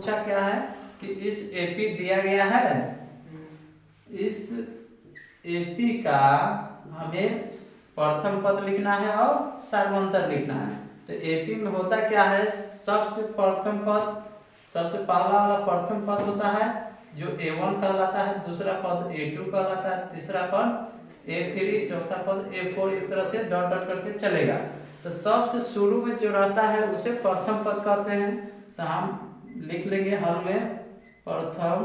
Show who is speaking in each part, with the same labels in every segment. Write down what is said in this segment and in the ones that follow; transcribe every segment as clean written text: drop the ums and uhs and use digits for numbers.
Speaker 1: पूछा क्या है कि इस एपी दिया गया है, इस एपी का हमें प्रथम पद लिखना है और सार्वंतर लिखना है। तो एपी में होता क्या है, सबसे प्रथम पद, सबसे पहला वाला प्रथम पद होता है जो A1 कहलाता है, दूसरा पद A2 कहलाता है, तीसरा पद A3, चौथा पद A4, इस तरह से डॉट डॉट करके चलेगा। तो सबसे शुरू में जो रहता है उसे प्रथम पद कहते हैं। तो हम लिख लेंगे हल में प्रथम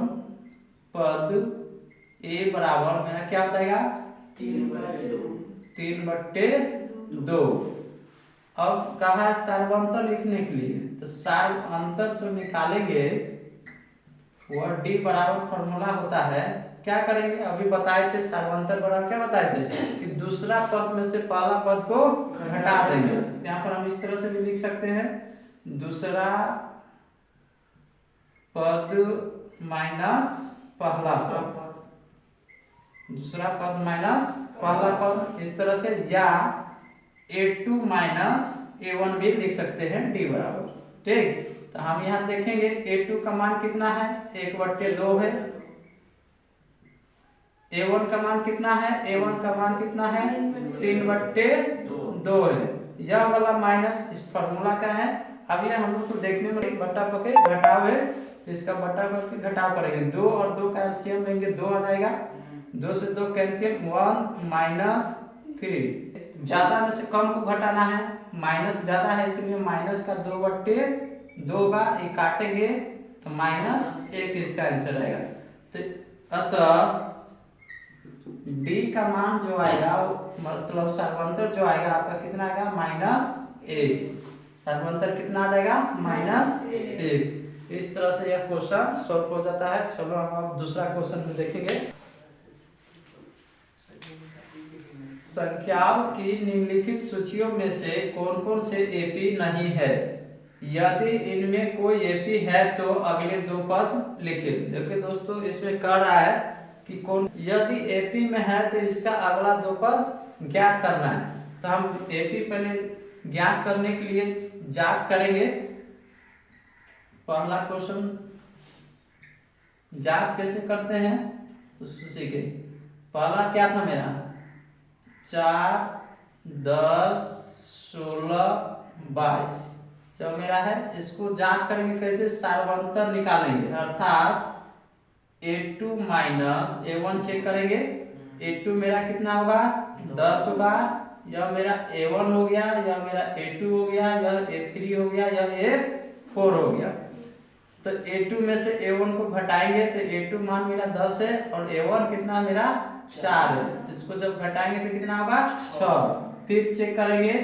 Speaker 1: पद A बराबर मेरा क्या हो जाएगा 3/2। अब कहा है सार्वंतर लिखने के लिए, तो सार्वंतर जो निकालेंगे वह D बराबर फॉर्मूला होता है, क्या करेंगे अभी बताए थे, सार्वंतर बराबर क्या बताए थे कि दूसरा पद में से पहला पद को घटा देंगे। यहाँ पर हम इस तरह से भी लिख सकते हैं, दूसरा पद माइनस पहला पद, दूसरा पद माइनस पहला पद, इस तरह से, या A2 माइनस A1 भी लिख सकते हैं D बराबर। ठीक, तो हम यहाँ देखेंगे A2 का मान कितना है 1/2 है, A1 का मान कितना है, A1 का मान कितना है 3/2 है। यह वाला माइनस इस फॉर्मूला का है। अब यह हम लोग को देखने में बट्टा पके घटाव है, तो इसका बट्टा करके घटाव करेंगे, 2 और 2 का एलसीएम लेंगे 2 आ जाएगा, 2 से 2 कैंसिल 1 - 3। ज्यादा में से कम को घटाना है, माइनस ज्यादा है इसलिए माइनस का 2/2 का ये काटेंगे तो -1 इसका आंसर आएगा। तो अतः D का मान जो आएगा मतलब सार्वंतर जो आएगा आपका कितना आएगा -1। सार्वंतर कितना आ जाएगा -1। इस तरह से यह क्वेश्चन सॉल्व हो जाता है। चलो हम अब दूसरा क्वेश्चन में देखेंगे। संख्याओं की निम्नलिखित सूचियों में से कौन कौन से एपी नहीं है, यदि इनमें कोई एपी है तो अगले 2 पद लिखें। देखिए दोस्तों, इसमें कह रहा है कि कौन, यदि एपी में है तो इसका अगला 2 पद ज्ञात करना है। तो हम एपी पहले ज्ञात करने के लिए जांच करेंगे। पहला क्वेश्चन जांच कैसे करते हैं उससे सीखे। पहला क्या था मेरा 4, 10, 16, 22 जो मेरा है, इसको जांच करेंगे कैसे, सार्वंतर निकालेंगे, अर्थात A2 माइनस A1 चेक करेंगे। A2 मेरा कितना होगा 10 होगा, यह मेरा A1 हो गया, यह मेरा A2 हो गया, यह A3 हो गया, यह A4 हो गया। तो A2 में से A1 को घटाएंगे तो A2 मान मेरा 10 है और A1 कितना मेरा 4 है। इसको जब घटाएंगे तो कितना होगा 6। फिर चेक करेंगे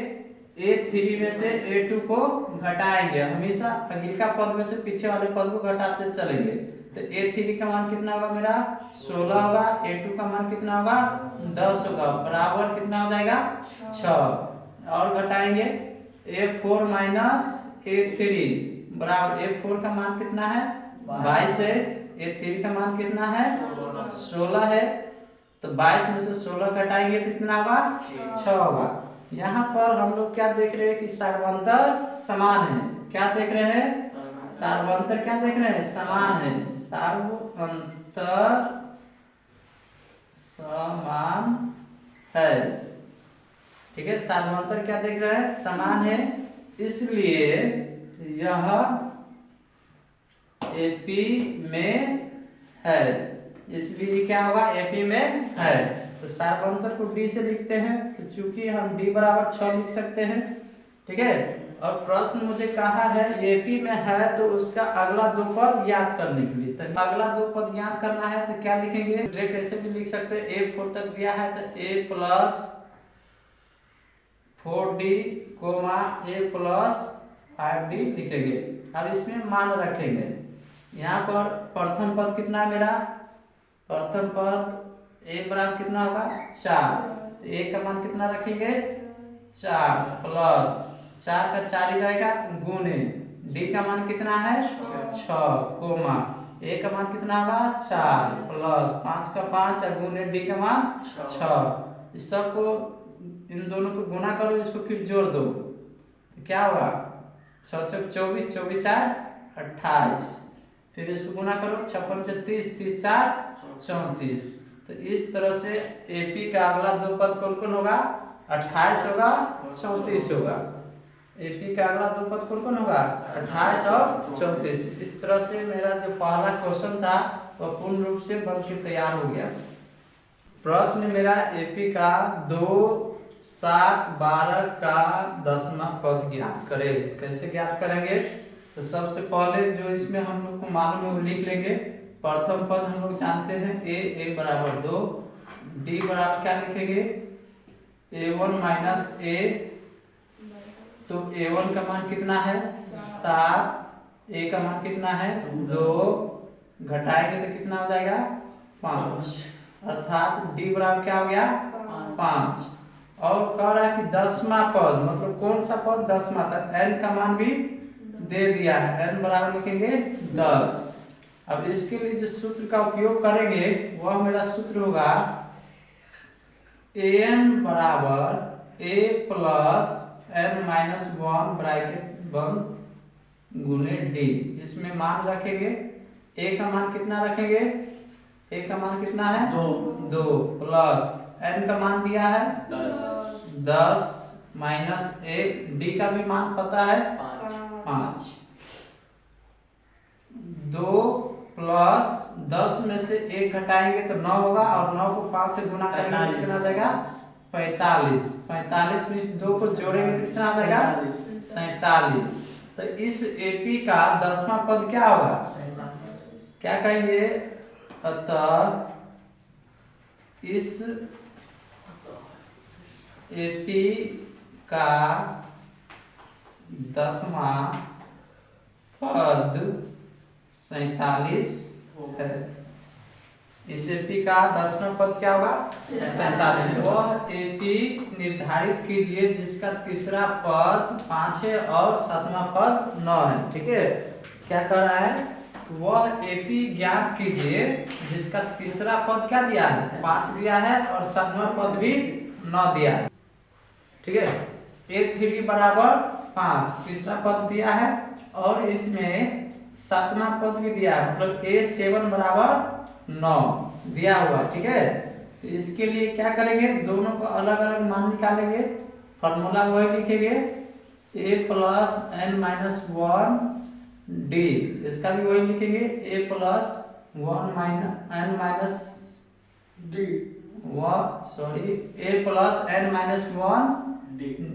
Speaker 1: A3 में से A2 को घटाएंगे, हमेशा अगला पद में से पीछे वाले पद को घटाते चलेंगे। तो A3 का मान कितना होगा मेरा 16 होगा, A2 का मान कितना होगा 10 होगा, बराबर कितना हो जाएगा 6। और घटाएंगे A4 माइनस A3 बराबर, A4 का मान कितना है 22 है, A3 का मान कितना है 16 है। तो 22 में से 16 घटाएंगे तो कितना होगा 6 होगा। यहाँ पर हम लोग क्या देख रहे हैं कि सार्वंतर समान है। क्या देख रहे हैं, सार्वंतर क्या देख रहे हैं, समान है। सार्वंतर समान है, ठीक है। सार्वंतर क्या देख रहे हैं, समान है, इसलिए यह एपी में है, इसलिए क्या होगा एपी में है। तो सार्वंतर को डी से लिखते हैं, तो चूंकि हम डी बराबर 6 लिख सकते हैं, ठीक है। और प्रश्न मुझे कहा है एपी में है तो उसका अगला 2 पद ज्ञात करने के लिए, तो अगला 2 पद ज्ञात करना है तो क्या लिखेंगे, डायरेक्ट ऐसे भी लिख सकते हैं, A4 तक दिया है तो A + 4D, A + 5D लिखेंगे। अब इसमें मान रखेंगे, यहाँ पर प्रथम पद कितना है मेरा, प्रथम पद A बराबर कितना होगा 4, तो A का मान कितना रखेंगे 4 + 4 का 4 ही रहेगा गुणे D का मान कितना है 6, कोमा A का मान कितना होगा 4 + 5 का 5 और गुणे D का मान 6। इस सब को इन दोनों को गुना करो, इसको फिर जोड़ दो तो क्या होगा 6 × 4 = 24, 24 × 4 = 28। फिर इसको गुना करो, 56 से 30, 30 4 34। तो इस तरह से AP का अगला दो पद कौन कौन होगा? 28 होगा, 34 होगा। AP का अगला दो पद कौन कौन होगा? 28 और 34। इस तरह से मेरा जो पहला क्वेश्चन था वह पूर्ण रूप से बन के तैयार हो गया। प्रश्न मेरा AP का 2, 7, 12 का 10वां पद ज्ञात करें। कैसे ज्ञात करेंगे? तो सबसे पहले जो इसमें हम लोग को मालूम है वो लिख लेंगे। प्रथम पद हम लोग जानते हैं a बराबर 2, d बराबर क्या लिखेंगे? a1 minus a। तो a1 का मान कितना है? 7, a का मान कितना है? 2, घटाएंगे तो कितना हो जाएगा? 5, अर्थात d बराबर क्या हो गया? 5। और कह रहा है कि 10वां पद, मतलब कौन सा पद? 10वां था। n का मान भी दे दिया है, n बराबर लिखेंगे 10। अब इसके लिए जिस सूत्र का उपयोग करेंगे वह मेरा सूत्र होगा an बराबर a plus n minus 1 bracket बंद गुने d। इसमें मान रखेंगे, a का मान कितना रखेंगे? a का मान कितना है? 2 प्लस n का मान दिया है 10 माइनस 1, d का भी मान पता है 5। 2 प्लस 10 में से 1 घटाएंगे तो 9 होगा, और 9 को 5 से गुना करेंगे तो कितना आ जाएगा? 45। 45 में इस 2 को जोड़ेंगे तो कितना आ जाएगा? 47। तो इस AP का 10वां पद क्या होगा? क्या कहेंगे? अतः इस AP का 10वां पद 47 है। इस AP का 10वां पद क्या होगा? 47। वह AP निर्धारित कीजिए जिसका तीसरा पद 5 है और 7वां पद 9 है। ठीक है, क्या कर रहा है? वह AP ज्ञात कीजिए जिसका तीसरा पद क्या दिया है? 5 दिया है और 7वां पद भी 9 दिया है। ठीक है, A3 बराबर 5 तीसरा पद दिया है और इसमें 7वां पद भी दिया है, मतलब A7 बराबर 9 दिया हुआ। ठीक है, तो इसके लिए क्या करेंगे? दोनों को अलग अलग मान निकालेंगे। फॉर्मूला वही लिखेंगे, a plus n minus 1 d। इसका भी वही लिखेंगे, a plus 1 n minus d, a plus n minus 1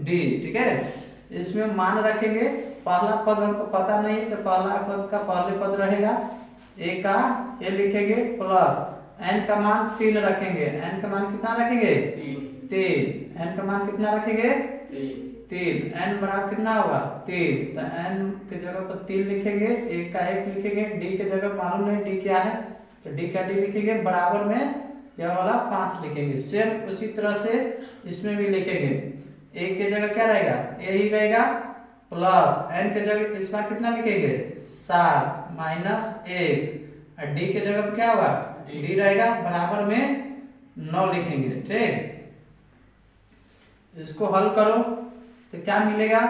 Speaker 1: d। ठीक है, इसमें मान रखेंगे। पहला पद हमको पता नहीं तो पहला पद का पहले पद रहेगा, a का a लिखेंगे प्लस n का मान 3 रखेंगे। n का मान कितना रखेंगे? 3। n का मान कितना रखेंगे? 3। n बराबर कितना होगा? 3। तो n के जगह पर 3 लिखेंगे, 1 का 1 लिखेंगे, d के जगह मालूम नहीं d क्या है तो d का d लिखेंगे, बराबर में यह वाला 5 लिखेंगे। सेम उसी तरह से इसमें भी लिखेंगे। 1 के जगह क्या रहेगा? a ही रहेगा, प्लस n के जगह इस बार कितना लिखेंगे? 7 माइनस 1, और d के जगह पर क्या होगा? d रहेगा, बराबर में 9 लिखेंगे। ठीक, इसको हल करो तो क्या मिलेगा?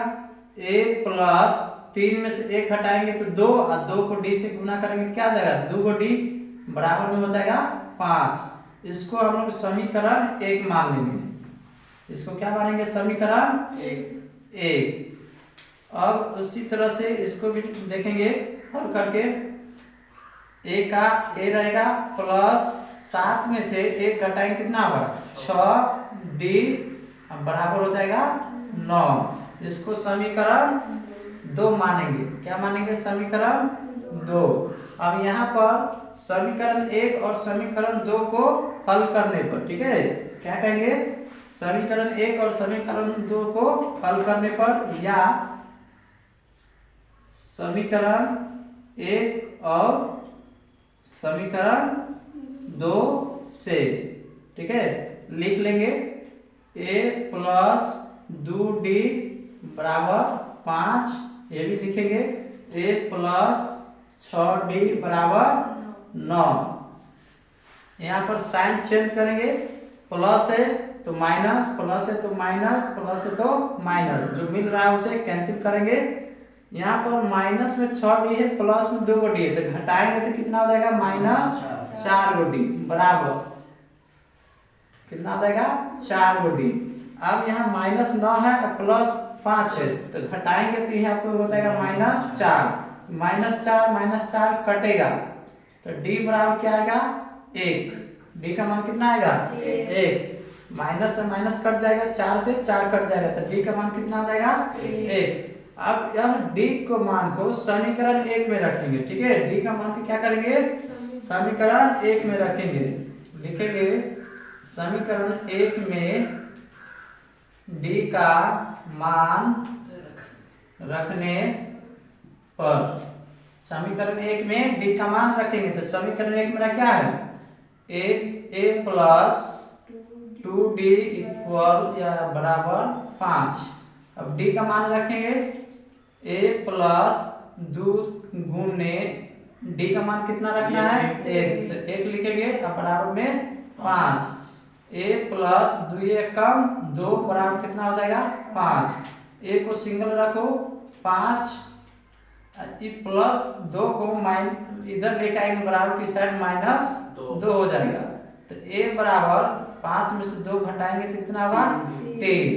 Speaker 1: a प्लस 3 में से 1 हटाएंगे तो 2, और 2 को d से गुना करेंगे तो क्या आ जाएगा? 2 को d बराबर में हो जाएगा 5। इसको हम लोग समीकरण 1 मान लेंगे। इसको क्या मानेंगे? समीकरण 1। अब उसी तरह से इसको भी देखेंगे हल करके। a का a रहेगा प्लस 7 में से 1 घटाएंगे कितना होगा? 6d बराबर हो जाएगा 9। इसको समीकरण 2 मानेंगे। क्या मानेंगे? समीकरण 2। अब यहाँ पर समीकरण 1 और समीकरण 2 को हल करने पर, ठीक है, क्या कहेंगे? समीकरण 1 और समीकरण 2 को हल करने पर, या समीकरण 1 और समीकरण 2 से, ठीक है, लिख लेंगे a प्लस 2d बराबर 5, ये भी लिखेंगे a प्लस 6d बराबर 9। यहाँ पर साइन चेंज करेंगे, प्लस है तो माइनस, प्लस है तो माइनस, प्लस है तो माइनस, जो मिल रहा है उसे कैंसिल करेंगे यहाँ पर माइनस में 6d है, प्लस में 2 डी है, तो घटाएंगे तो कितना हो जाएगा -4 डी बराबर कितना हो जाएगा 4 डी। अब यहाँ -9 है और +5 है, तो घटाएंगे तो यहाँ पर हो जाएगा -4, -4 कटेगा तो d बराबर क्या आएगा 1, d का मान कितना आएगा 1, माइनस से माइनस कट जाएगा, 4 से 4 कट जाएगा, तो d का मान कितना हो जाएगा 1। अब यह d को मान को समीकरण 1 में रखेंगे, ठीक है, d का मान को क्या करेंगे समीकरण 1 में रखेंगे, लिखेंगे समीकरण 1 में d का मान रखने पर, समीकरण 1 में d का मान रखेंगे तो समीकरण 1 मेरा क्या है a प्लस 2d इक्वल या बराबर 5। अब d का मान रखेंगे a प्लस 2 गुने d का मान कितना रखना है 1, तो 1 लिखेंगे और बराबर में 5, a प्लस 2 कम 2 बराबर कितना हो जाएगा 5, a को सिंगल रखो 5, प्लस 2 को इधर लेके आएंगे बराबर की साइड -2 हो जाएगा, तो a बराबर 5 में से 2 घटाएंगे तो कितना होगा 3,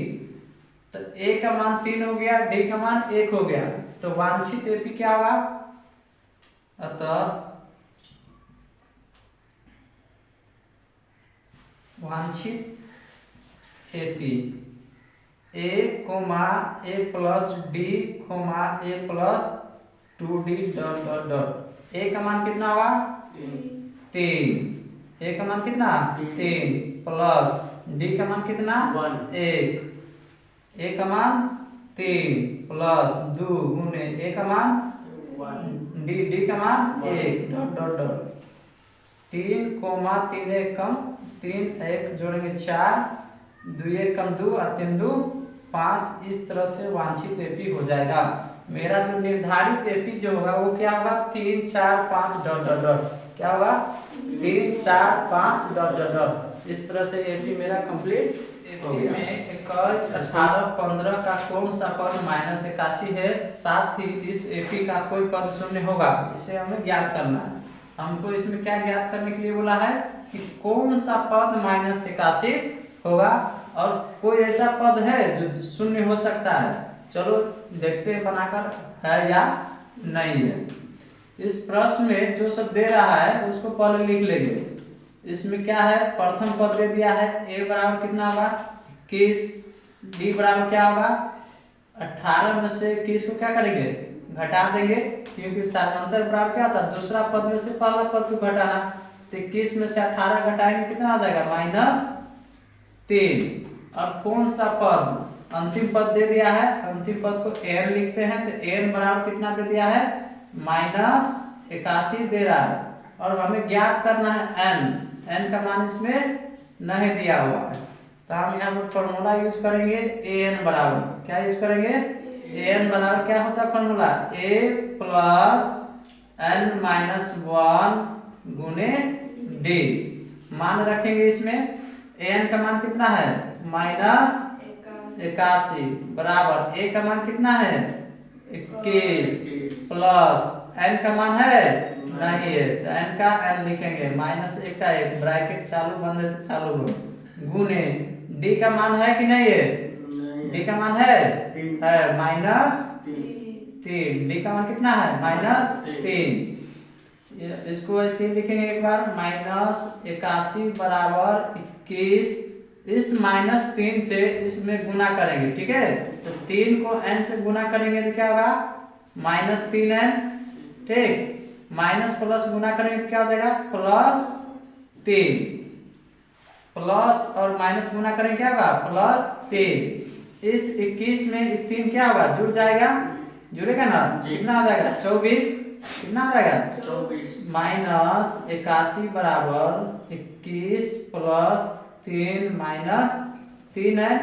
Speaker 1: तो a का मान 3 हो गया, d का मान 1 हो गया, तो वांछित एपी क्या होगा, अतः वांछित AP a plus d a plus 2d dot dot a का मान कितना होगा 3, a का मान कितना 3 प्लस d का मान कितना 1, a का मान 3 प्लस 2 गुने a का मान d का मान 1 डॉट डॉट डॉट 3 3 1 कम 3 1 जोड़ेंगे 4, 2 1 कम 2 और 3 2 5, इस तरह से वांछित एपी हो जाएगा। मेरा जो निर्धारित एपी जो होगा वो क्या होगा 3 4 5 डॉट डॉट डॉट, क्या होगा 3 4 5 डॉट डॉट डॉट, इस तरह से एपी मेरा कंप्लीट हो गया। में 21 18 15 का कौन सा पद -81 है, साथ ही इस एपी का कोई पद शून्य होगा, इसे हमें ज्ञात करना है। हमको इसमें क्या ज्ञात करने के लिए बोला है कि कौन सा पद -81 होगा और कोई ऐसा पद है जो शून्य हो सकता है। चलो देखते हैं बनाकर है या नहीं है। इस प्रश्न में जो सब दे रहा है उसको पहले लिख लेंगे। इसमें क्या है, प्रथम पद दे दिया है a बराबर कितना होगा 21, d बराबर क्या होगा 18 में से 21 को क्या करेंगे घटा देंगे, क्योंकि अंतर बराबर क्या होता है दूसरा पद में से पहला पद को घटाना, तो 21 में से 18 घटाएंगे कितना हो जाएगा -3। अब कौन सा पद, अंतिम पद दे दिया है, अंतिम पद को n लिखते हैं, तो n बराबर कितना दे दिया है -81 दे रहा है और हमें ज्ञात करना है n का मान इसमें नहीं दिया हुआ है, तो हम यहाँ पर फॉर्मूला यूज करेंगे an बराबर क्या यूज करेंगे an बराबर क्या होता है फॉर्मूला a प्लस n-1 गुने d, मान रखेंगे इसमें an का मान कितना है -81 बराबर a का मान कितना है 21 प्लस n का मान है नहीं है, तो n का n लिखेंगे -1 का 1 ब्रैकेट चालू बंद है तो चालू लो गुने d का मान है कि नहीं है d का मान है -3, d का मान कितना है -3। इसको ऐसे लिखेंगे एक बार -81 बराबर 21, इस -3 से इसमें गुना करेंगे, ठीक है, तो 3 को n से गुना करेंगे तो क्या होगा -3n, ठीक, माइनस प्लस गुना करेंगे तो क्या हो जाएगा +3, प्लस और माइनस गुना करेंगे क्या होगा +3, इस 21 में 3 क्या होगा जुड़ जाएगा, जुड़ेगा ना, कितना हो जाएगा 24, कितना हो जाएगा 24 -81 बराबर 21 प्लस 3 -3 है,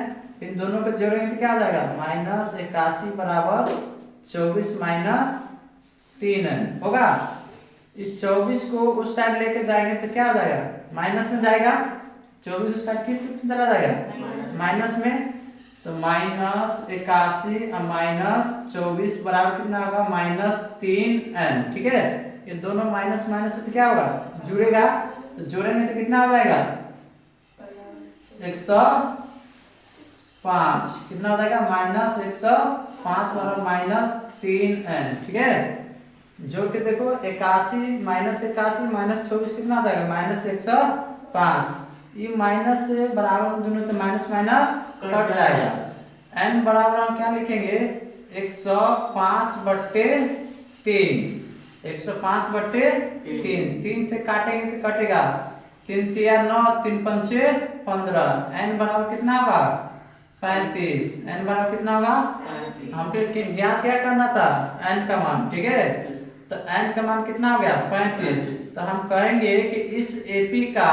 Speaker 1: इन दोनों को जोड़ेंगे तो क्या हो जाएगा -81 बराबर 24 -3 है होगा। इस 24 को उस साइड लेके जाएंगे तो क्या हो जाएगा माइनस में जाएगा, 24 उस साइड किस में चला जाएगा माइनस में, तो -81 और -24 बराबर कितना होगा -3n। ठीक है, ये दोनों माइनस माइनस से तो क्या होगा जुड़ेगा, तो जोड़ेंगे तो कितना हो जाएगा 105। कितना हो जाएगा -105 और -3n। ठीक है, जोड़ के देखो 81 -81 -24 कितना हो जाएगा -105। ये माइनस से बराबर दोनों तो माइनस माइनस कट जाएगा। n बराबर हम क्या लिखेंगे 105/3। 105/3 3 से काटेंगे तो कटेगा 3 तिया 9 3 पंचे 15। n बराबर कितना होगा 35। n बराबर कितना होगा 35। हमको ज्ञात क्या करना था n का मान। ठीक है, तो n का मान कितना हो गया 35। तो हम कहेंगे कि इस एपी का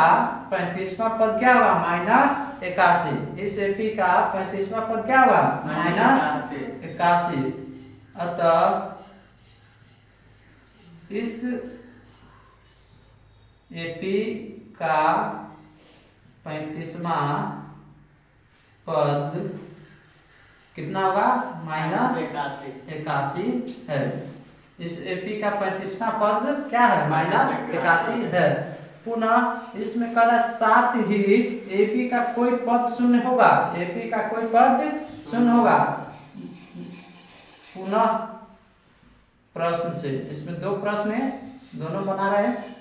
Speaker 1: 35वां पद क्या होगा -81। इस एपी का 35वां पद क्या होगा -81। अतः इस एपी का 35वां पद कितना होगा -81 है। इस एपी का 35वां पद क्या है -81 है। पुनः इसमें कला साथ ही एपी का कोई पद शून्य होगा। एपी का कोई पद शून्य होगा। पुनः प्रश्न से, इसमें दो प्रश्न है, दोनों बना रहे हैं।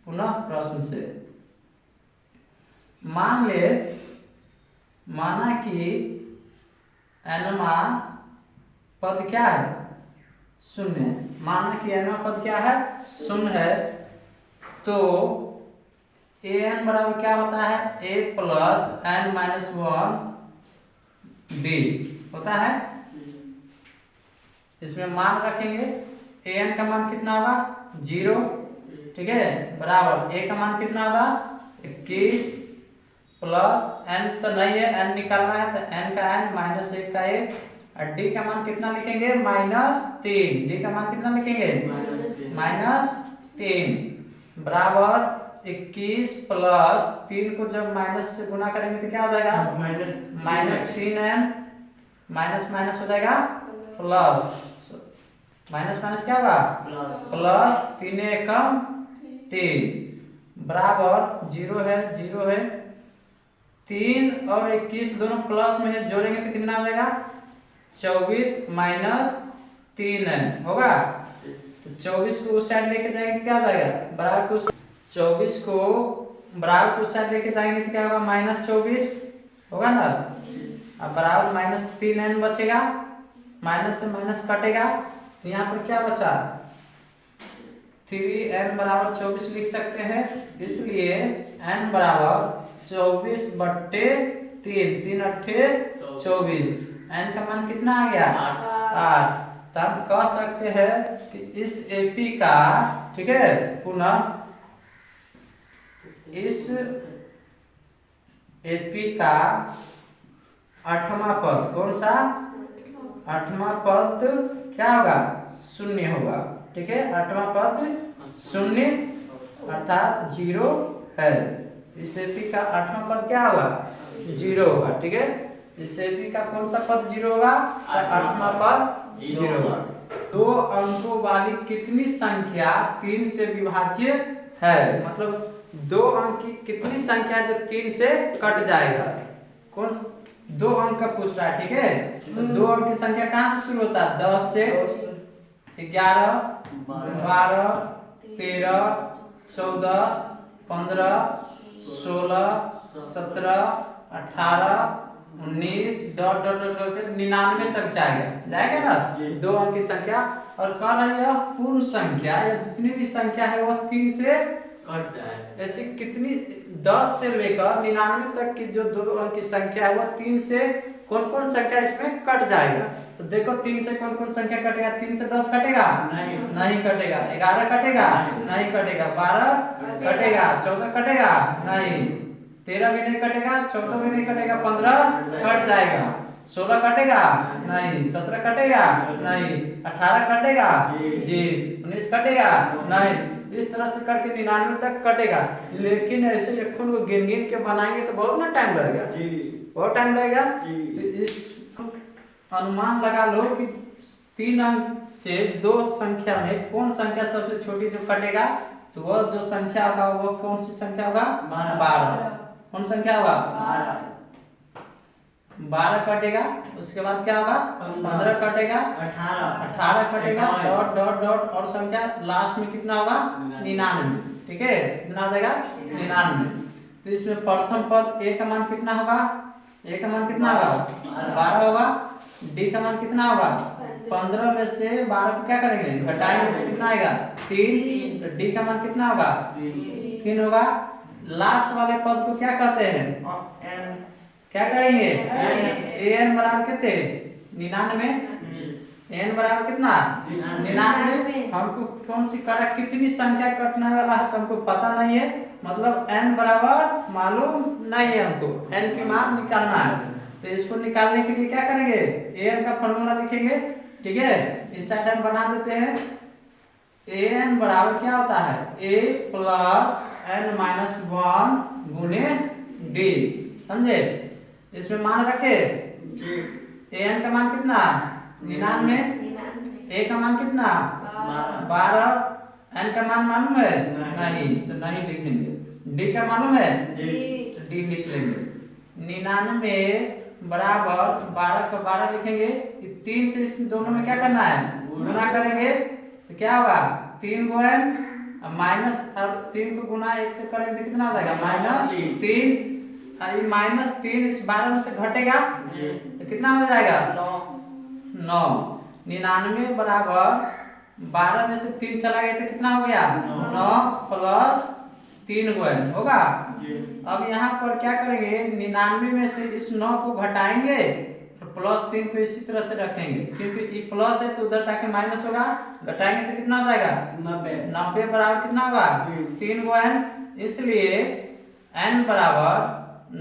Speaker 1: पुनः प्रश्न से माना कि एनवा पद क्या है शून्य। माना कि एनवा पद क्या है शून्य है, तो an बराबर क्या होता है a + n-1 b होता है। इसमें मान रखेंगे an का मान कितना होगा 0। ठीक है, बराबर a का मान कितना होगा 21 प्लस n तो नहीं है, n निकालना है तो n का n -1 का 1 और d का मान कितना लिखेंगे -3। d का मान कितना लिखेंगे -3 बराबर 21 प्लस 3 को जब माइनस से गुना करेंगे तो क्या हो जाएगा -3n माइनस माइनस हो जाएगा प्लस माइनस माइनस क्या होगा प्लस 3 एकम 3 बराबर 0 है 3 और 21 दोनों प्लस में है, जोड़ेंगे तो कितना हो जाएगा 24 - 3n होगा। तो 24 को उस साइड लेके जाएंगे तो क्या हो जाएगा बराबर को 24 को बराबर को उस साइड लेके जाएंगे तो क्या होगा -24 होगा ना। अब बराबर -3n बचेगा, माइनस से माइनस कटेगा तो यहाँ पर क्या बचा 3n बराबर 24 लिख सकते हैं। इसलिए n बराबर 24/3 3 8 24। n का मान कितना आ गया 8। तो हम कह सकते हैं कि इस एपी का, ठीक है, पुनः इस एपी का 8वां पद कौन सा 8वां पद क्या होगा शून्य होगा। ठीक है, 8वां पद शून्य अर्थात 0 है। इस एपी का 8वां पद क्या होगा 0 होगा। ठीक है, इस एपी का कौन सा पद 0 होगा 8वां पद 0 होगा। 2 अंकों वाली कितनी संख्या 3 से विभाज्य है, मतलब 2 अंक की कितनी संख्या जो 3 से कट जाएगा। कौन 2 अंक का पूछ रहा है। ठीक है, तो 2 अंक की संख्या कहाँ से शुरू होता है 10 से 11 12 13 14 15 16 17 18 19 डॉट डॉट डॉट करके 99 तक जाएगा ना 2 अंक की संख्या। और कह रही है पूर्ण संख्या या जितनी भी संख्या है वह 3 से कट जाए। ऐसे कितनी 10 से लेकर 99 तक की जो 2 अंक की संख्या है वह 3 से कौन कौन संख्या इसमें कट जाएगा। तो देखो 3 से कौन कौन संख्या कटेगा 3 से 10 कटेगा नहीं कटेगा। 11 कटेगा नहीं कटेगा। 12 कटेगा। 14 कटेगा नहीं। 13 भी नहीं कटेगा। 14 भी नहीं कटेगा। 15 कट जाएगा। 16 कटेगा नहीं। 17 कटेगा नहीं। 18 कटेगा जी। 19 कटेगा नहीं। इस तरह से करके 99 तक कटेगा। लेकिन ऐसे अक्षरों को गिन गिन के बनाएंगे तो बहुत ना टाइम लगेगा जी। और टाइम लगेगा।
Speaker 2: जी।
Speaker 1: तो इस अनुमान लगा लो कि 3 अंक से 2 संख्या में कौन संख्या सबसे छोटी जो कटेगा, तो वह जो संख्या होगा वो कौन सी संख्या होगा? 12। कौन संख्या होगा? 12 कटेगा। उसके बाद क्या होगा? 15 कटेगा, 18 कटेगा, डॉट डॉट डॉट और संख्या लास्ट में कितना होगा? 99। ठीक है, कितना हो जाएगा? 99। तो इसमें प्रथम पद ए का मान कितना होगा? ए का मान कितना होगा? 12 होगा। डी का मान कितना होगा? 15 में से 12 को क्या करेंगे? घटाएंगे तो कितना आएगा? 3। तो डी का मान कितना होगा? 3 होगा। लास्ट वाले पद को क्या कहते हैं? क्या करेंगे? एन बराबर कितने? 99। एन बराबर कितना? 99। हमको कौन सी करा कितनी संख्या कटने वाला है तो हमको पता नहीं है, मतलब एन बराबर मालूम नहीं है हमको, एन की मान निकालना है। तो इसको निकालने के लिए क्या करेंगे? एन का फॉर्मूला लिखेंगे। ठीक है, इस साइड हम बना देते हैं। एन बराबर क्या होता है? ए प्लस एन माइनस 1 गुने डी। समझे? इसमें मान रखे। एन का मान कितना? 99। ए का मान कितना? 12। एन का मान मालूम है? नहीं, तो नहीं लिखेंगे। डी का मालूम है? तो डी लिख लेंगे। 99 बराबर 12 का 12 लिखेंगे। 3 से इस दोनों में क्या करना है? गुना करेंगे तो क्या होगा? 3 गुणन माइनस, अब 3 को गुना 1 से करेंगे तो कितना हो जाएगा? -3। -3 इस 12 में से घटेगा तो कितना हो जाएगा? 9। 99 बराबर 12 में से 3 चला गया तो कितना हो गया? 9 प्लस 3 गुणन होगा। अब यहाँ पर क्या करेंगे? 99 में से इस 9 को घटाएंगे और प्लस 3 को इसी तरह से रखेंगे, क्योंकि ये प्लस है तो उधर जाके माइनस होगा। घटाएंगे तो कितना हो जाएगा? 90 बराबर कितना होगा? 3 गुणन। इसलिए n बराबर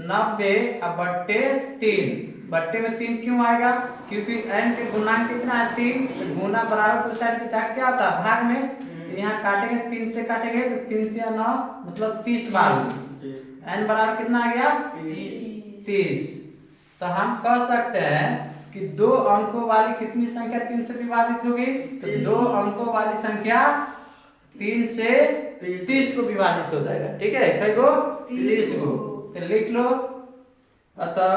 Speaker 1: 90 बट्टे 3। बट्टे में 3 क्यों आएगा? क्योंकि n के गुणांक कितना है? 3। तो गुना बराबर टू साइड के साथ क्या होता है? भाग में। तो यहाँ काटेंगे, 3 से काटेंगे तो 3 या 9 मतलब 30 बार। n बराबर कितना आ गया? 30। तो हम कह सकते हैं कि 2 अंकों वाली कितनी संख्या 3 से विभाजित होगी? तो 2 अंकों वाली संख्या 3 से 30 को विभाजित हो जाएगा। ठीक है, कई गो? 30 गो। तो लिख लो। अतः